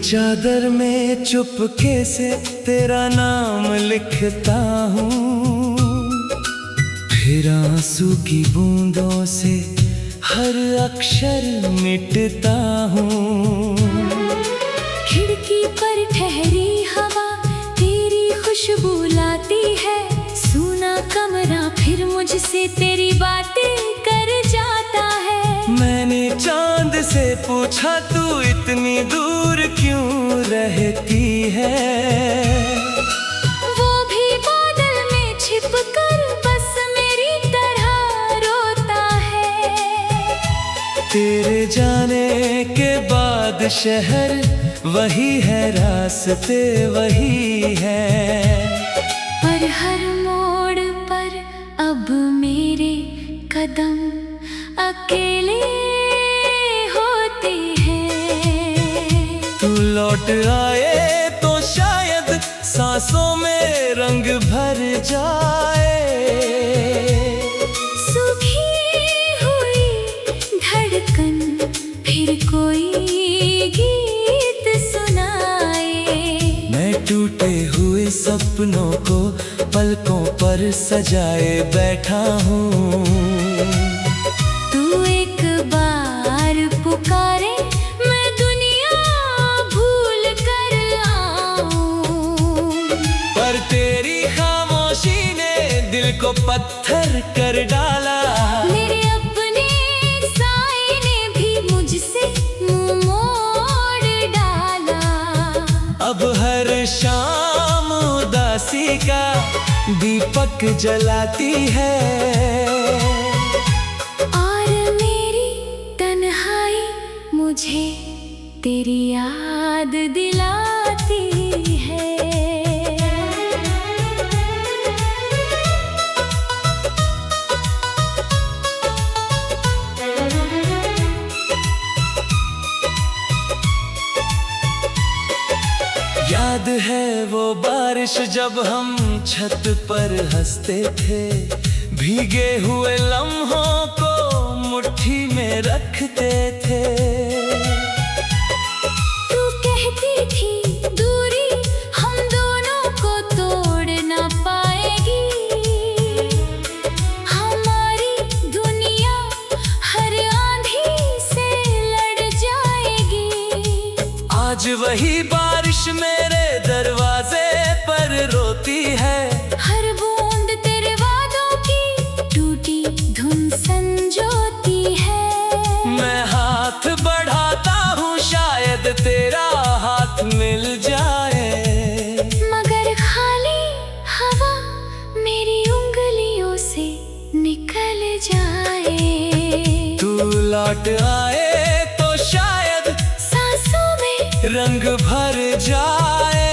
चादर में चुपके से तेरा नाम लिखता हूँ, फिर आंसू की बूंदों से हर अक्षर मिटता हूँ। खिड़की पर ठहरी हवा तेरी खुशबू लाती है, सूना कमरा फिर मुझसे तेरी बातें कर जाता है। मैंने चांद से पूछा तू इतनी दूर क्यों रहती है, वो भी बादल में छिपकर बस मेरी तरह रोता है। तेरे जाने के बाद शहर वही है, रास्ते वही है, पर हर मोड़ पर अब मेरे कदम अकेले होते हैं। तू लौट आए तो शायद सांसों में रंग भर जाए। सूखी हुई धड़कन फिर कोई गीत सुनाए। मैं टूटे हुए सपनों को पलकों पर सजाए बैठा हूँ। तू एक बार पुकारे मैं दुनिया भूल कर आऊं, पर तेरी खामोशी ने दिल को पत्थर कर डाला। मेरे अपने साए ने भी मुझसे मुंह मोड़ डाला। अब हर शाम उदासी का दीपक जलाती है, और मेरी तन्हाई मुझे तेरी याद दिलाती है। याद है वो बारिश जब हम छत पर हंसते थे, भीगे हुए लम्हों को मुट्ठी में रखते थे। तू कहती थी दूरी हम दोनों को तोड़ ना पाएगी, हमारी दुनिया हर आंधी से लड़ जाएगी। आज वही बारिश मेरे दरवाजे पर रोती है, हर बूंद तेरे वादों की टूटी धुन संजोती है। मैं हाथ बढ़ाता हूँ शायद तेरा हाथ मिल जाए, मगर खाली हवा मेरी उंगलियों से निकल जाए। तू लौट आए तो शायद सांसों में रंग भर जाए।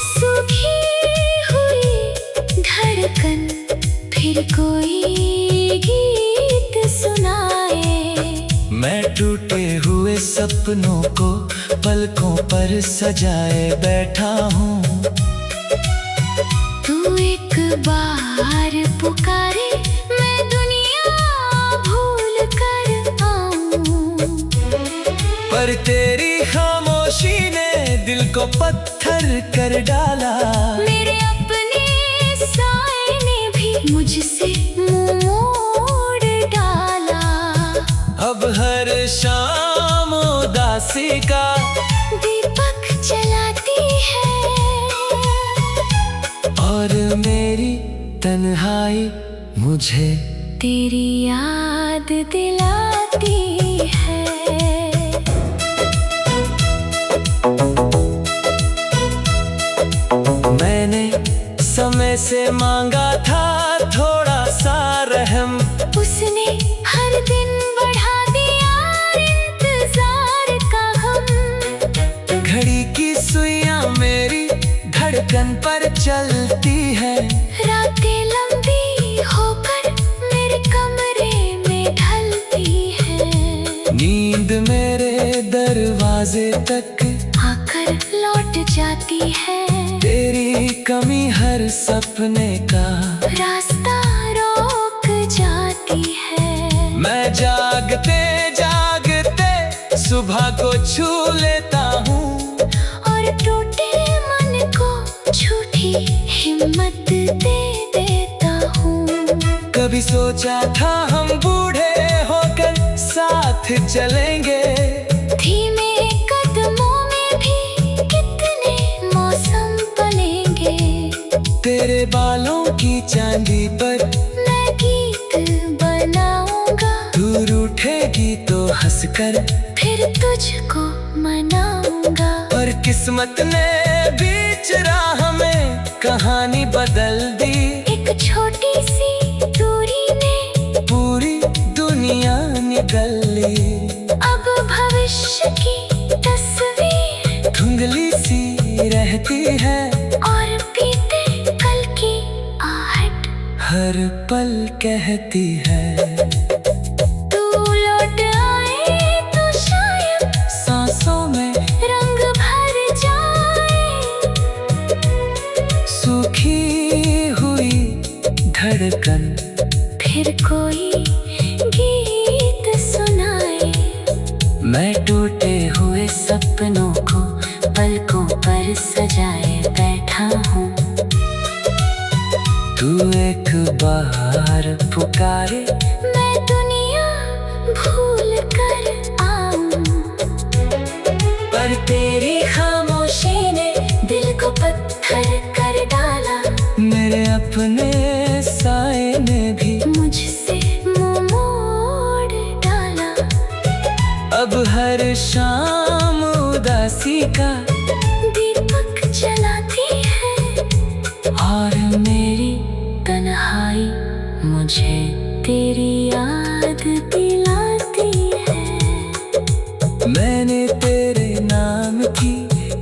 सूखी हुई धड़कन फिर कोई गीत सुनाए। मैं टूटे हुए सपनों को पलकों पर सजाए बैठा हूँ। तू एक बार पुकारे मैं दुनिया भूल कर आऊं, पर तेरी खामोशी ने दिल को पत्थर कर डाला। मेरे अपने साए ने भी मुझसे मुंह मोड़ डाला। अब हर शाम उदासी का दीपक जलाती है, और मेरी तन्हाई मुझे तेरी याद दिलाती है। मैंने समय से मांगा था थोड़ा सा रहम, उसने हर दिन बढ़ा दिया इंतजार का हम। घड़ी की सुइयां मेरी धड़कन पर चलती है, रातें लंबी होकर मेरे कमरे में ढलती है। नींद मेरे दरवाजे तक आकर लौट जाती है, तेरी कमी हर सपने का रास्ता रोक जाती है। मैं जागते जागते सुबह को छू की हिम्मत दे देता हूँ। कभी सोचा था हम बूढ़े होकर साथ चलेंगे, धीमे कदमों में भी कितने मौसम पलेंगे। तेरे बालों की चांदी पर मैं गीत बनाऊंगा, तू रूठेगी तो हंसकर फिर तुझको मनाऊंगा। और किस्मत ने बीच राह में कहानी बदल दी, एक छोटी सी दूरी ने पूरी दुनिया निगल ली। अब भविष्य की तस्वीर धुंधली सी रहती है, और बीते कल की आहट हर पल कहती है। तू लौट आए तो शायद सांसों में रंग भर जाए, सूखी हुई धड़कन फिर कोई गीत सुनाए। मैं टूटे हुए सपनों को पलकों पर सजाए बैठा हूँ। तू एक बार पुकारे, मैं दुनिया भूल कर आऊं, पर तेरी खामोशी ने दिल को पत्थर कर डाला। मेरे अपने साए ने भी मुझसे मुंह मोड़ डाला। अब हर शाम उदासी का दीपक जलाती है, और मेरी तन्हाई मुझे तेरी याद दिलाती है। मैंने तेरे नाम की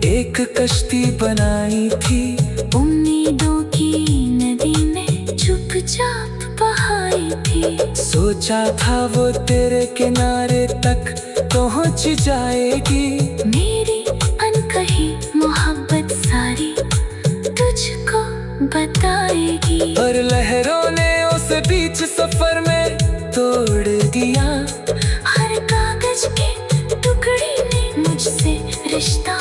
एक कश्ती बनाई थी, उम्मीदों की नदी में चुपचाप बहाई थी। सोचा था वो तेरे किनारे तक पहुंच जाएगी। मेरी अनकही मोहब्बत सारी तुझको बताएगी। और लहरों ने उस बीच सफर में तोड़ दिया, हर कागज के टुकड़े ने मुझसे रिश्ता।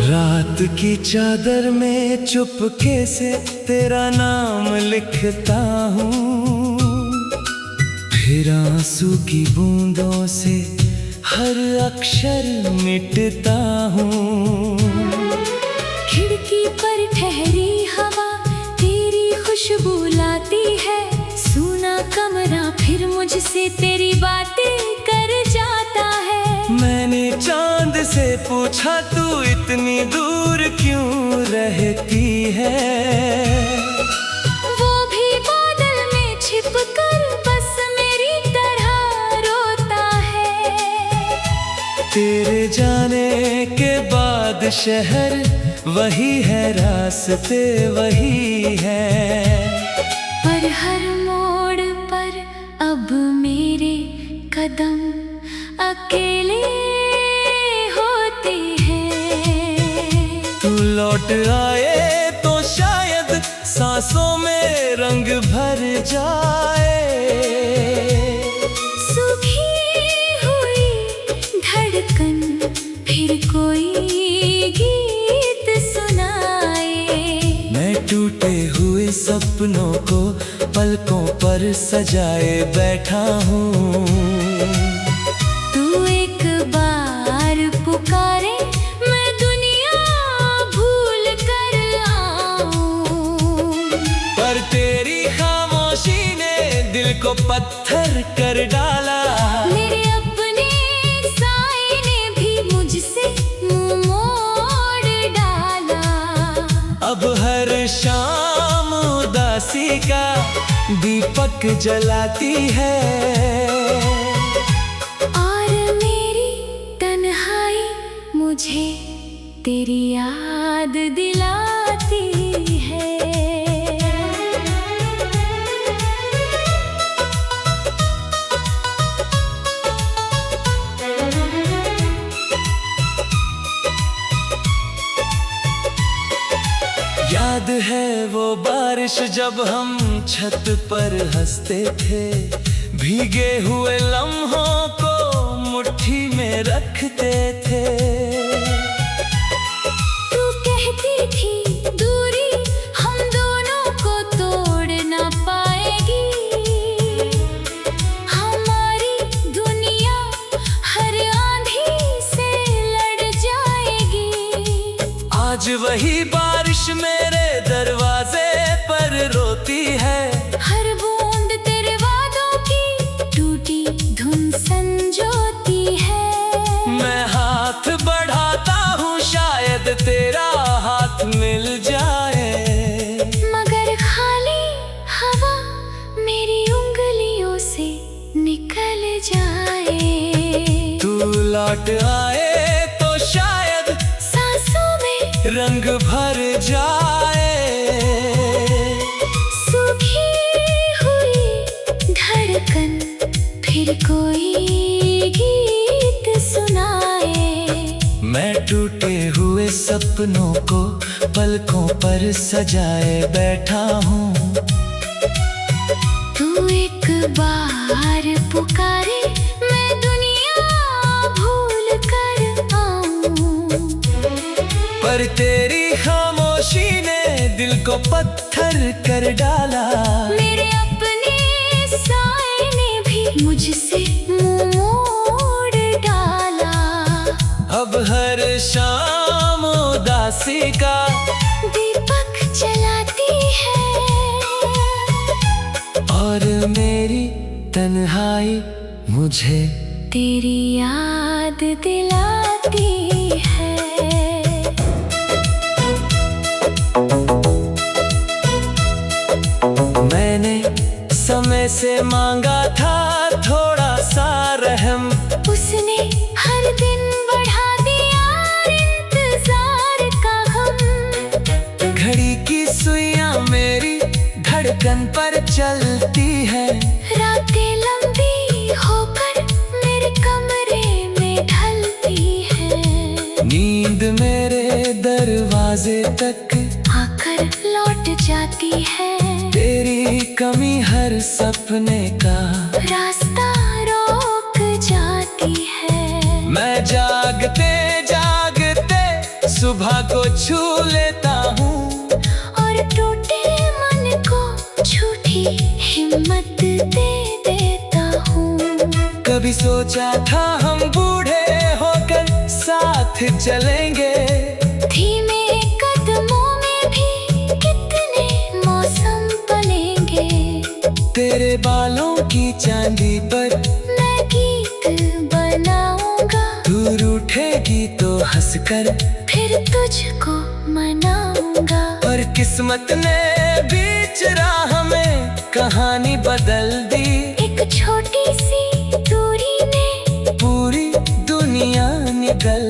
रात की चादर में चुपके से तेरा नाम लिखता हूँ, फिर आंसू की बूंदों से हर अक्षर मिटता हूँ। खिड़की पर ठहरी हवा तेरी खुशबू लाती है, सूना कमरा फिर मुझसे तेरी बातें कर जाता है। मैंने चांद से पूछा तू इतनी दूर क्यों रहती है, वो भी बादल में छिपकर बस मेरी तरह रोता है। तेरे जाने के बाद शहर वही है, रास्ते वही है, पर हर मोड़ पर अब मेरे कदम अकेले होते हैं। तू लौट आए तो शायद सांसों में रंग भर जाए, सूखी हुई धड़कन फिर कोई गीत सुनाए। मैं टूटे हुए सपनों को पलकों पर सजाए बैठा हूँ। तू एक बार पुकारे, मैं दुनिया भूल कर आऊं, पर तेरी खामोशी ने दिल को पत्थर कर डाला। मेरे अपने साए ने भी मुझसे मुंह मोड़ डाला। अब हर शाम उदासी का दीपक जलाती है, और मेरी तन्हाई मुझे तेरी याद दिलाती है। है वो बारिश जब हम छत पर हंसते थे, भीगे हुए लम्हों को मुट्ठी में रखते थे। तू कहती थी दूरी हम दोनों को तोड़ ना पाएगी, हमारी दुनिया हर आंधी से लड़ जाएगी। आज वही बारिश मेरे दरवाजे पर रोती है, हर बूंद तेरे वादों की टूटी धुन संजोती है। मैं हाथ बढ़ाता हूँ शायद तेरा हाथ मिल जाए, मगर खाली हवा मेरी उंगलियों से निकल जाए। तू लौट आए तो शायद सांसों में रंग भर जाए। सूखी हुई धड़कन फिर कोई गीत सुनाए। मैं टूटे हुए सपनों को पलकों पर सजाए बैठा हूँ। तू एक बार पुकारे मैं दुनिया भूल कर आऊं, पर तेरी खामोशी ने दिल को पत्थर कर डाला। मेरे अपने साए ने भी मुझसे मुंह मोड़ डाला। अब हर शाम उदासी का दीपक जलाती है और मेरी तन्हाई मुझे तेरी याद दिलाती है। मैंने समय से मांगा था थोड़ा सा रहम, उसने हर दिन बढ़ा दिया इंतजार का हम। घड़ी की सुइयां मेरी धड़कन पर चलती है, रातें लंबी होकर मेरे कमरे में ढलती है। नींद मेरे दरवाजे तक आकर लौट जाती है, तेरी कमी हर सपने का रास्ता रोक जाती है। मैं जागते जागते सुबह को छू लेता हूँ, और टूटे मन को झूठी हिम्मत दे देता हूँ। कभी सोचा था हम बूढ़े होकर साथ चलेंगे, धीमे कदमों में भी कितने मौसम पलेंगे। तेरे बालों की चांदी पर मैं गीत बनाऊंगा, तू रूठेगी तो हंसकर फिर तुझको मनाऊंगा। और किस्मत ने बीच राह में कहानी बदल दी, एक छोटी सी दूरी ने पूरी दुनिया निकल